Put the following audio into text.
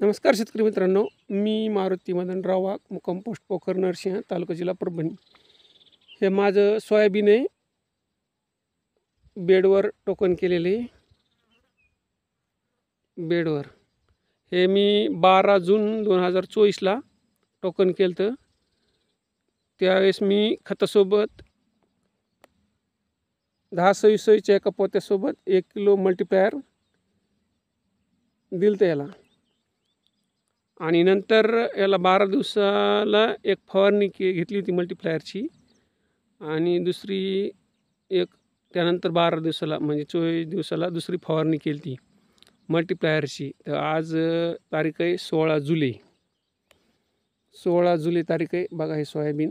नमस्कार शेतकरी मित्रांनो, मी मारुती मदनराव वाघ, मुक्काम पोस्ट पोखर नरसिंह, तालुका जिल्हा परभणी. हे माझं सोयाबीन आहे. बेडवर टोकन केलेले बेडवर. हे मी 12 जून 2024ला टोकन केलं होतं. त्यावेळेस मी खतासोबत 10-26-26च्या एका पोत्यासोबत 1 किलो मल्टीप्लायर दिलं होतं याला. आणि नंतर याला 12 दिवसाला एक फवारणी घेतली होती मल्टीप्लायरची, आणि दुसरी एक त्यानंतर 12 दिवसाला म्हणजे 24 दिवसाला दुसरी फवारणी केली ती मल्टीप्लायरची. तर आज तारीख आहे 16 जुलै. 16 जुलै तारीख आहे. बघा हे सोयाबीन